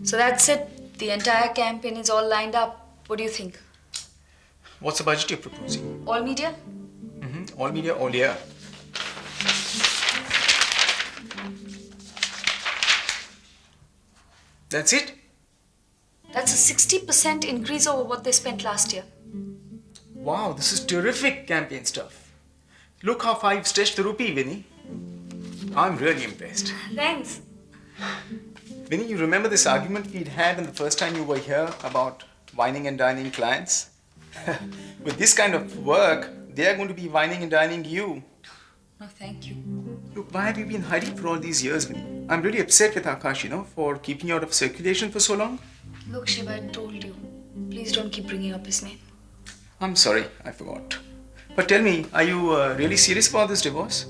So that's it. The entire campaign is all lined up. What do you think? What's the budget you're proposing? All media? All media, all year. That's it? That's a 60% increase over what they spent last year. Wow, this is terrific campaign stuff. Look how far you've stretched the rupee, Vinny. I'm really impressed. Thanks. Vinny, you remember this argument we'd had when the first time you were here about wining and dining clients? With this kind of work, they are going to be wining and dining you. No, thank you. Look, why have you been hiding for all these years, Vinny? I'm really upset with Akash, for keeping you out of circulation for so long. Look, Shiva, I told you. Please don't keep bringing up his name. I'm sorry, I forgot. But tell me, are you really serious about this divorce?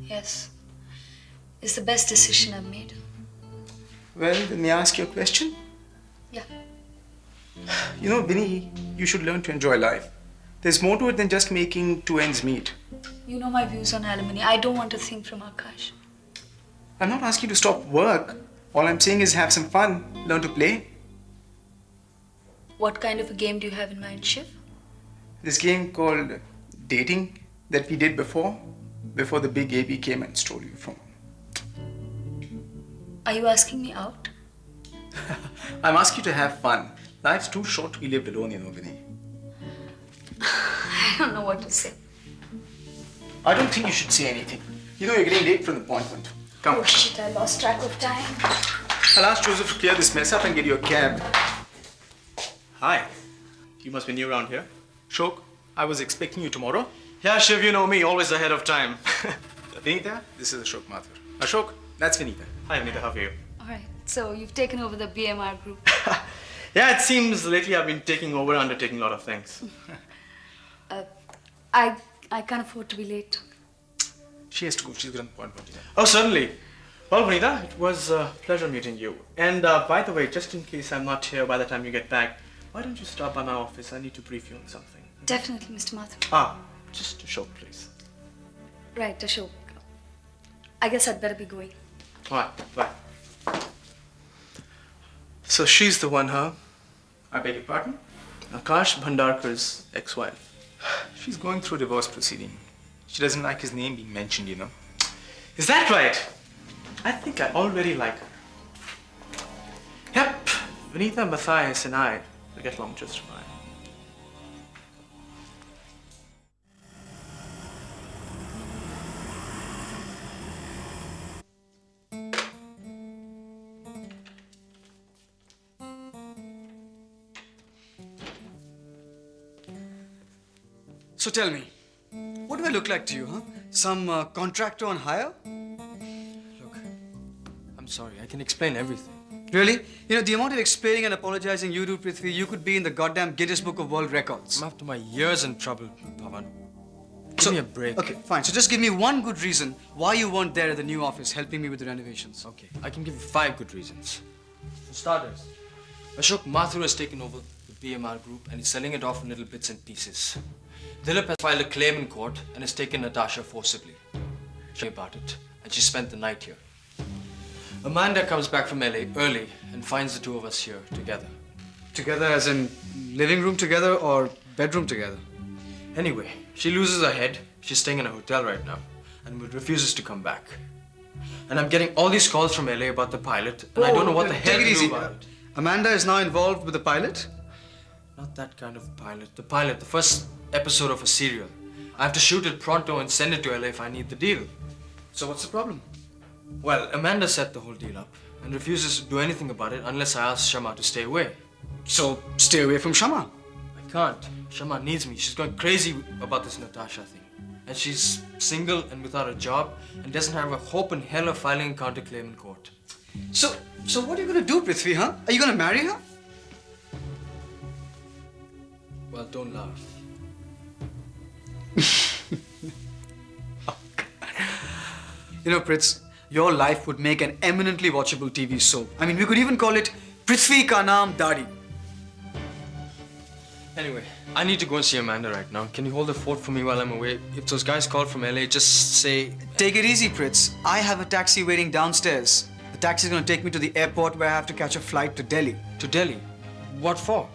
Yes. It's the best decision I've made. Well, then may I ask you a question? Yeah. Vinny, you should learn to enjoy life. There's more to it than just making two ends meet. You know my views on alimony. I don't want a thing from Akash. I'm not asking you to stop work. All I'm saying is have some fun, learn to play. What kind of a game do you have in mind, Shiv? This game called dating that we did before the big AB came and stole you from. Are you asking me out? I'm asking you to have fun. Life's too short to be lived alone, Vinny. I don't know what to say. I don't think you should say anything. You're getting late for an appointment. Come. Oh shit, I lost track of time. I'll ask Joseph to clear this mess up and get you a cab. Hi. You must be new around here. Shok, I was expecting you tomorrow. Yeah, Shiv, you know me, always ahead of time. Vinita, this is Ashok Mathur. Ashok, that's Vinita. Hi, Anita, how are you? Alright, so you've taken over the BMR group. Yeah, it seems lately I've been taking over, undertaking a lot of things. I can't afford to be late. She has to go. She's got an appointment. Oh, certainly. Well, Vanita, it was a pleasure meeting you. And by the way, just in case I'm not here by the time you get back, why don't you stop by my office? I need to brief you on something. Definitely, Mr. Mathur. Just a short, please. Right, Ashok. I guess I'd better be going. All right, bye. So she's the one, huh? I beg your pardon? Akash Bhandarkar's ex-wife. She's going through a divorce proceeding. She doesn't like his name being mentioned, Is that right? I think I already like her. Yep, Vanita, Matthias and I will get along just fine. So tell me, what do I look like to you, huh? Some contractor on hire? Look, I'm sorry. I can explain everything. Really? The amount of explaining and apologizing you do, Prithvi, you could be in the goddamn Guinness Book of World Records. I'm after my years in trouble, Pavan. Give me a break. Okay, fine. So just give me one good reason why you weren't there at the new office helping me with the renovations. Okay, I can give you 5 good reasons. For starters, Ashok Mathur has taken over the BMR group and is selling it off in little bits and pieces. Dilip has filed a claim in court and has taken Natasha forcibly. She about it, and she spent the night here. Amanda comes back from LA early and finds the two of us here together. Together as in living room together or bedroom together? Anyway, she loses her head. She's staying in a hotel right now and refuses to come back. And I'm getting all these calls from LA about the pilot, and I don't know what the hell Take to it do easy. about it. Amanda is now involved with the pilot? Not that kind of pilot. The pilot, the first episode of a serial. I have to shoot it pronto and send it to LA if I need the deal. So what's the problem? Well, Amanda set the whole deal up and refuses to do anything about it unless I ask Shama to stay away. So stay away from Shama. I can't. Shama needs me. She's going crazy about this Natasha thing. And she's single and without a job and doesn't have a hope in hell of filing a counterclaim in court. So what are you going to do, Prithvi, huh? Are you going to marry her? Well, don't laugh. Prithvi, your life would make an eminently watchable TV soap. I mean, we could even call it Prithvi Ka Naam Dadi. Anyway, I need to go and see Amanda right now. Can you hold the fort for me while I'm away? If those guys call from LA, just say... Take it easy, Prithvi. I have a taxi waiting downstairs. The taxi is going to take me to the airport where I have to catch a flight to Delhi. To Delhi? What for?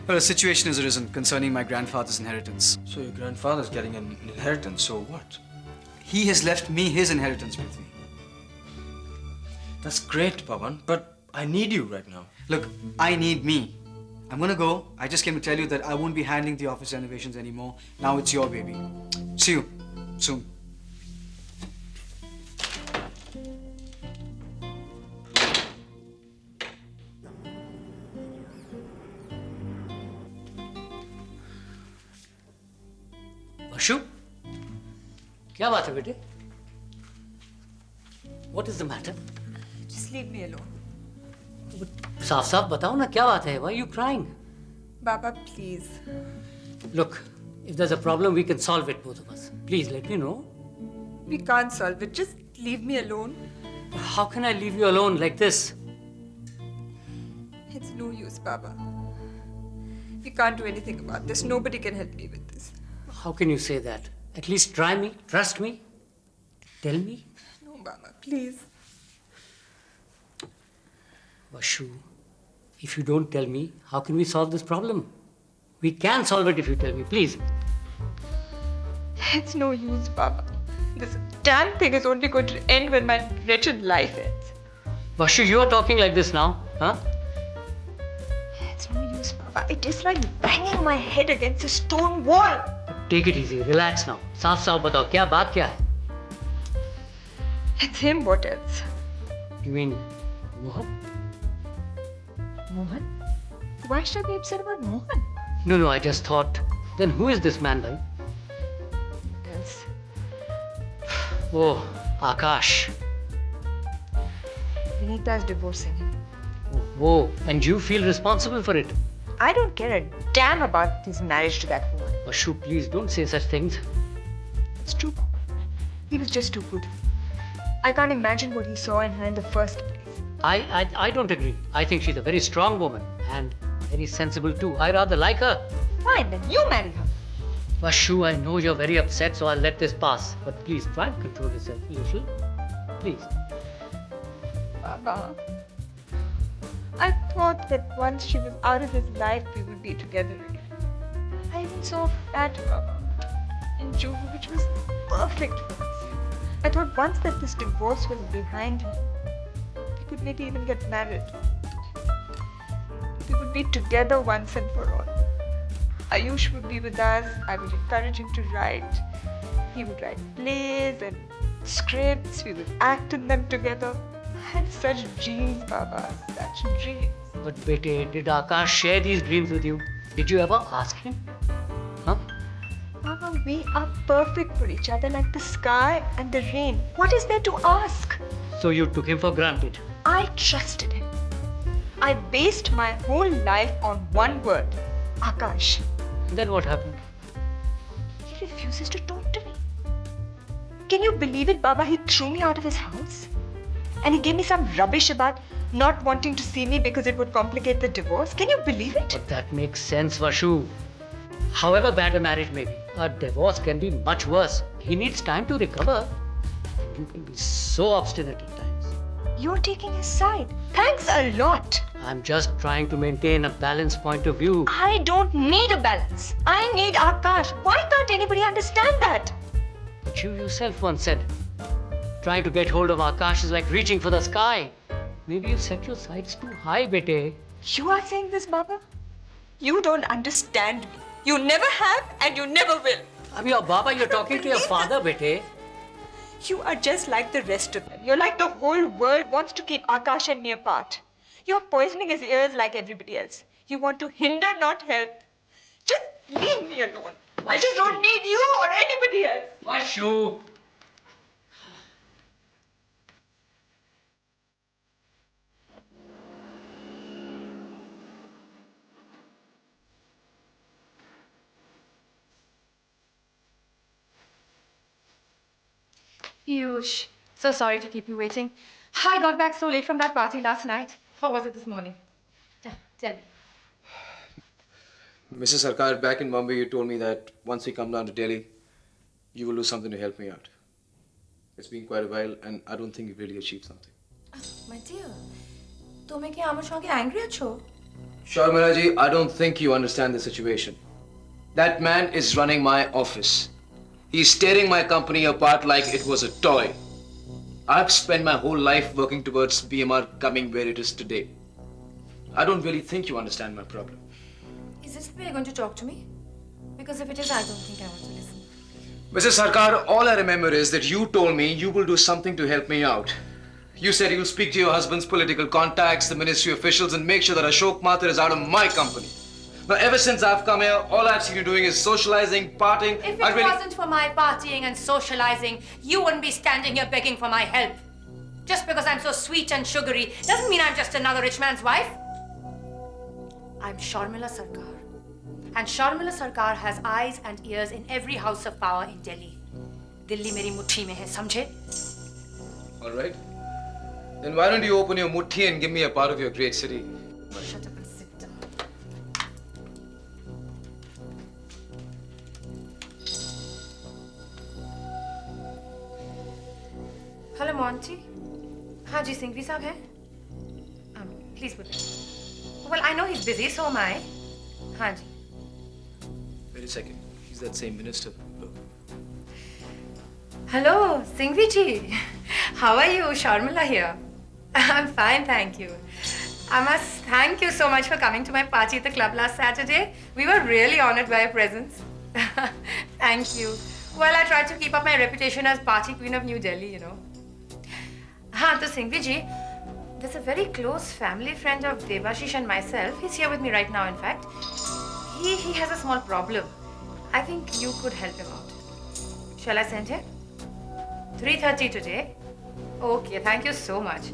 Well, a situation has arisen concerning my grandfather's inheritance. So your grandfather's getting an inheritance, so what? He has left me his inheritance, Prithvi. That's great, Pawan, but I need you right now. Look, I need me. I'm gonna go. I just came to tell you that I won't be handling the office renovations anymore. Now it's your baby. See you soon. Ashu, क्या बात है बेटे? What is the matter? Just leave me alone. साफ साफ बताओ ना क्या बात है? Why are you crying? Baba, please. Look, if there's a problem, we can solve it, both of us. Please let me know. We can't solve it. Just leave me alone. How can I leave you alone like this? It's no use, Baba. We can't do anything about this. Nobody can help me with this. How can you say that? At least try me, trust me, tell me. No, Baba, please. Vashu, if you don't tell me, how can we solve this problem? We can solve it if you tell me, please. It's no use, Baba. This damn thing is only going to end when my wretched life ends. Vashu, you are talking like this now, huh? It's no use, Baba. It is like banging my head against a stone wall. Take it easy, relax now. साफ साफ बताओ क्या बात क्या है? It's him, what else? You mean Mohan? Mohan? Why should I be upset about Mohan? No, I just thought. Then who is this man, bhai? What else? Oh, Akash. Vinita is divorcing him. Oh, and you feel responsible for it? I don't care a damn about his marriage to that woman. Vashu, please don't say such things. It's true. He was just too good. I can't imagine what he saw in her in the first place. I don't agree. I think she's a very strong woman and very sensible too. I rather like her. Fine, then you marry her. Vashu, I know you're very upset, so I'll let this pass. But please try and control yourself a little. Please. Baba, I thought that once she was out of his life, we would be together again. I even saw Fat Baba in Juhu, which was perfect for us. I thought once that this divorce was behind him, we could maybe even get married. We would be together once and for all. Ayush would be with us. I would encourage him to write. He would write plays and scripts. We would act in them together. I had such dreams, Baba. Such dreams. But bete, did Akash share these dreams with you? Did you ever ask him? Huh? Baba, we are perfect for each other like the sky and the rain. What is there to ask? So you took him for granted. I trusted him. I based my whole life on one word, Akash. Then what happened? He refuses to talk to me. Can you believe it, Baba? He threw me out of his house. And he gave me some rubbish about not wanting to see me because it would complicate the divorce. Can you believe it? But that makes sense, Vashu. However bad a marriage may be, a divorce can be much worse. He needs time to recover. You can be so obstinate at times. You're taking his side. Thanks a lot. I'm just trying to maintain a balanced point of view. I don't need a balance. I need Akash. Why can't anybody understand that? But you yourself once said, trying to get hold of Akash is like reaching for the sky. Maybe you set your sights too high, bete. You are saying this, Baba? You don't understand me. You never have and you never will. I mean, your Baba, you're talking to your father, bete. You are just like the rest of them. You're like the whole world wants to keep Akash and me apart. You're poisoning his ears like everybody else. You want to hinder, not help. Just leave me alone. I just don't need you or anybody else. Vashu! Piyush, so sorry to keep you waiting. I got back so late from that party last night. Or was it this morning? Tell me. Mrs. Sarkar, back in Bombay, you told me that once we come down to Delhi, you will do something to help me out. It's been quite a while, and I don't think you've really achieved something. My dear, তুমি কি আমার সঙ্গে angry আছো? Sharmila ji, I don't think you understand the situation. That man is running my office. He's tearing my company apart like it was a toy. I've spent my whole life working towards BMR coming where it is today. I don't really think you understand my problem. Is this the way you're going to talk to me? Because if it is, I don't think I want to listen. Mrs. Sarkar, all I remember is that you told me you will do something to help me out. You said you'll speak to your husband's political contacts, the ministry officials, and make sure that Ashok Mathur is out of my company. Now, ever since I've come here, all I've seen you doing is socializing, partying. If it wasn't for my partying and socializing, you wouldn't be standing here begging for my help. Just because I'm so sweet and sugary doesn't mean I'm just another rich man's wife. I'm Sharmila Sarkar. And Sharmila Sarkar has eyes and ears in every house of power in Delhi. Delhi meri muthi mein hai, samjhe? All right. Then why don't you open your muthi and give me a part of your great city? Shut up and sit down. Hello, Monty. हाँ जी, सिंघवी साहब हैं? Please put it. Well, I know he's busy, so am I. हाँ जी. Wait a second. He's that same minister. Look. Hello, Singhvi ji. How are you? Sharmila here. I'm fine, thank you. I must thank you so much for coming to my party at the club last Saturday. We were really honored by your presence. Thank you. Well, I tried to keep up my reputation as party queen of New Delhi, you know. Haan, to Singhvi ji, there's a very close family friend of Debashish and myself. He's here with me right now, in fact. He has a small problem. I think you could help him out. Shall I send him? 3:30 today? Okay, thank you so much.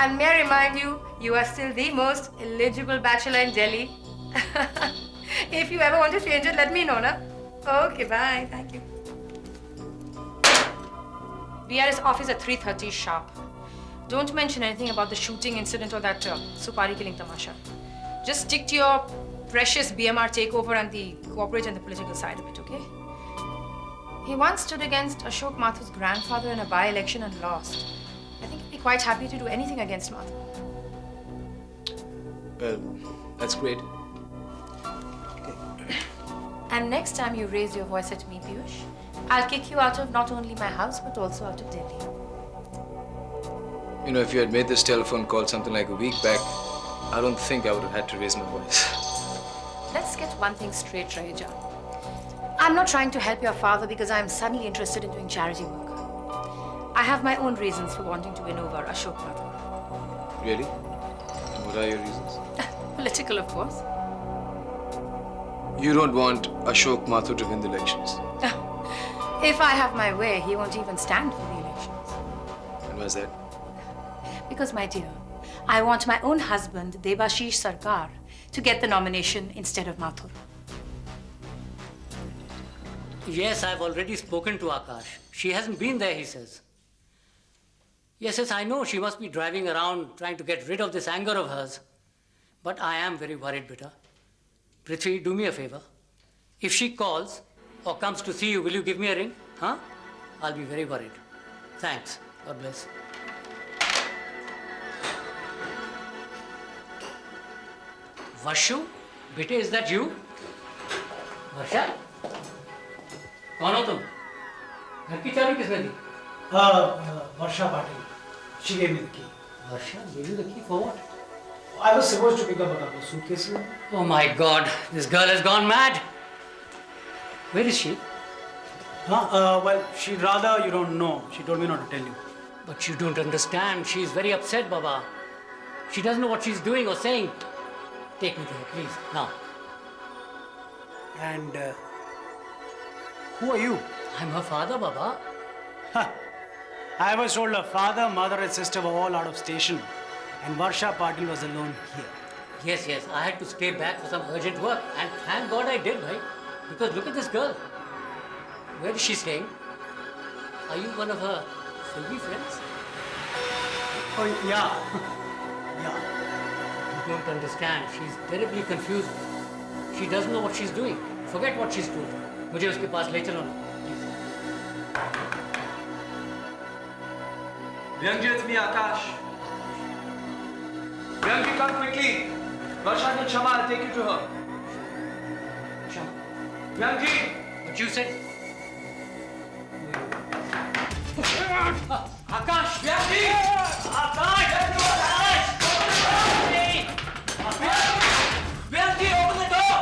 And may I remind you, you are still the most eligible bachelor in Delhi. If you ever want to change it, let me know, na? Okay, bye. Thank you. Be at his office at 3:30 sharp. Don't mention anything about the shooting incident or that Supari killing tamasha. Just stick to your precious BMR takeover and the corporate and the political side of it, okay? He once stood against Ashok Mathur's grandfather in a by-election and lost. I think he'd be quite happy to do anything against Mathur. Well, that's great. And next time you raise your voice at me, Piyush, I'll kick you out of not only my house but also out of Delhi. You know, if you had made this telephone call something like a week back, I don't think I would have had to raise my voice. Let's get one thing straight, Raheja. I'm not trying to help your father because I'm suddenly interested in doing charity work. I have my own reasons for wanting to win over Ashok Mathur. Really? And what are your reasons? Political, of course. You don't want Ashok Mathur to win the elections. If I have my way, he won't even stand for the elections. And why's that? Because, my dear, I want my own husband, Debashish Sarkar, to get the nomination instead of Mathur. Yes, I've already spoken to Akash. She hasn't been there, he says. Yes, I know she must be driving around trying to get rid of this anger of hers. But I am very worried, beta. Prithvi, do me a favor. If she calls or comes to see you, will you give me a ring? Huh? I'll be very worried. Thanks. God bless. Vashu? Beta, is that you? Varsha? कौन हो तुम? घर की चाबी किसने दी? Varsha Patil. She gave me the key. Varsha, gave you the key for what? I was supposed to pick up a couple of suitcases. Oh my God, this girl has gone mad. Where is she? Well, she'd rather you don't know. She told me not to tell you. But you don't understand. She's very upset, Baba. She doesn't know what she's doing or saying. Take me to her, please, now. And who are you? I'm her father, Baba. I was told her father, mother, and sister were all out of station, and Varsha Patil was alone here. Yes, I had to stay back for some urgent work, and thank God I did, right? Because look at this girl. Where is she staying? Are you one of her Sylvie friends? Oh, yeah. Yeah. You don't understand. She's terribly confused. She doesn't know what she's doing. Forget what she's doing. मुझे उसके पास ले चलो ना, please. Vyangji, it's me, Akash. Vyangji, come quickly. Varsha and Shama, I'll take you to her. Shama, Vyangji! what you said? Akash! Vyangji! Akash! Vyangji, open the door!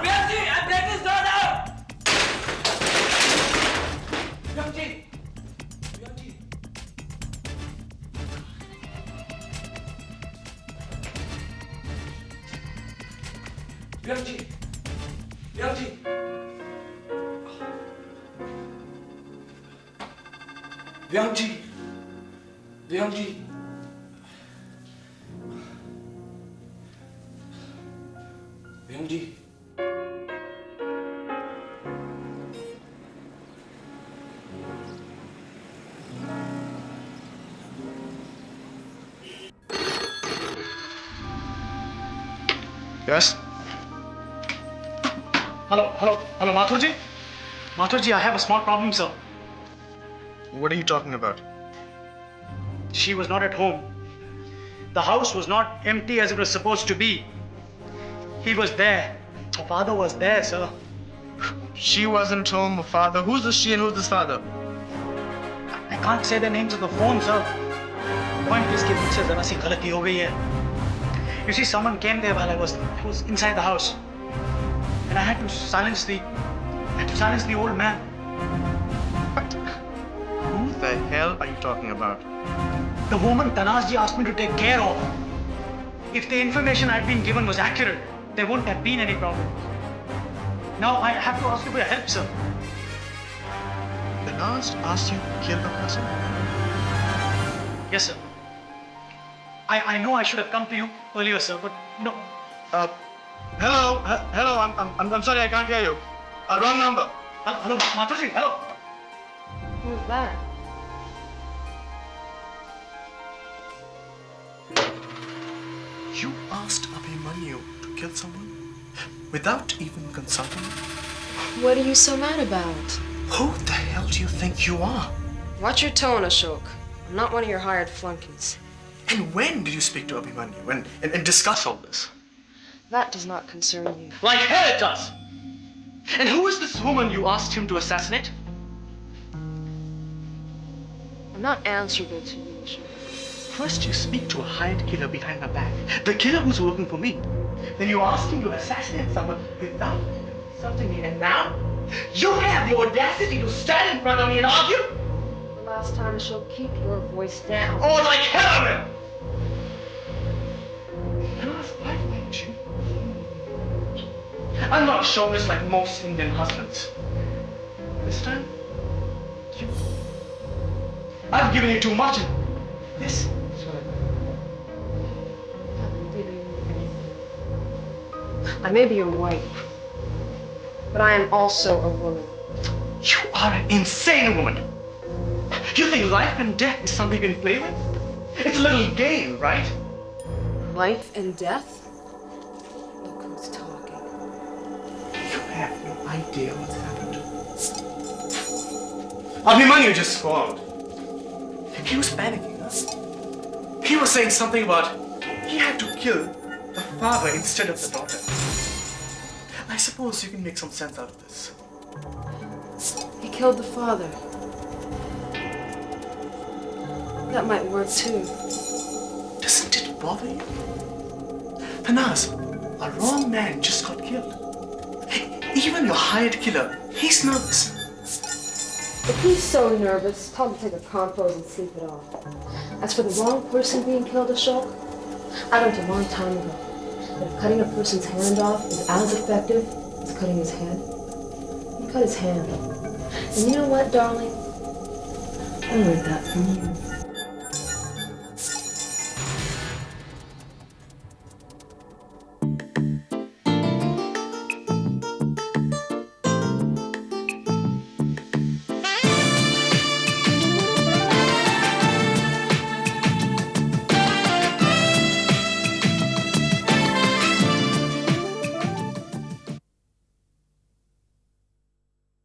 Vyangji, I break this door now! Vyangji! Vyangji! Vyangji! Vyangji! Vyangji! Vyangji! Vyangji! Yes? Hello, Mathurji? Mathurji, I have a small problem, sir. What are you talking about? She was not at home. The house was not empty as it was supposed to be. He was there. Her father was there, sir. She wasn't home, her father. Who's this she and who's this father? I can't say the names of the phone, sir. Point is कि मुझसे ज़रा सी गलती हो गई है. You see, someone came there while I was inside the house, and I had to silence the old man. What? Who the hell are you talking about? The woman Tanasji asked me to take care of. If the information I'd been given was accurate, there wouldn't have been any problem. Now I have to ask you for your help, sir. The nurse asked you to kill the person? Yes, sir. I know I should have come to you earlier, sir, but no. Hello, I'm sorry, I can't hear you. Wrong number. Hello, Mataji, hello. Who's that? You asked Abhimanyu to kill someone without even consulting me? What are you so mad about? Who the hell do you think you are? Watch your tone, Ashok. I'm not one of your hired flunkies. And when did you speak to Abhimanyu and discuss all this? That does not concern you. Like hell it does! And who is this woman you asked him to assassinate? I'm not answerable to you, Ashok. First you speak to a hired killer behind my back, the killer who's working for me. Then you ask him to assassinate someone without consulting me, and now you have the audacity to stand in front of me and argue? The last time, Ashok, keep your voice down. Oh, like hell I will! And I fight like you. I'm not chauvinist like most Indian husbands. This time, I've given you too much. This is what I may be your wife, but I am also a woman. You are an insane woman. You think life and death is something you can play with? It's a little game, right? Life and death? Look who's talking. You have no idea what's happened. Abhimanyu just called. He was panicking, huh? He was saying something about he had to kill the father instead of the daughter. I suppose you can make some sense out of this. He killed the father. That might work too. Doesn't it bother you? Tanaz, a wrong man just got killed. Even your hired killer, he's nervous. If he's so nervous, tell him to take a compose and sleep it off. As for the wrong person being killed, Ashok, I learned a long time ago that if cutting a person's hand off is as effective as cutting his head, you cut his hand. And you know what, darling? I learned that from you.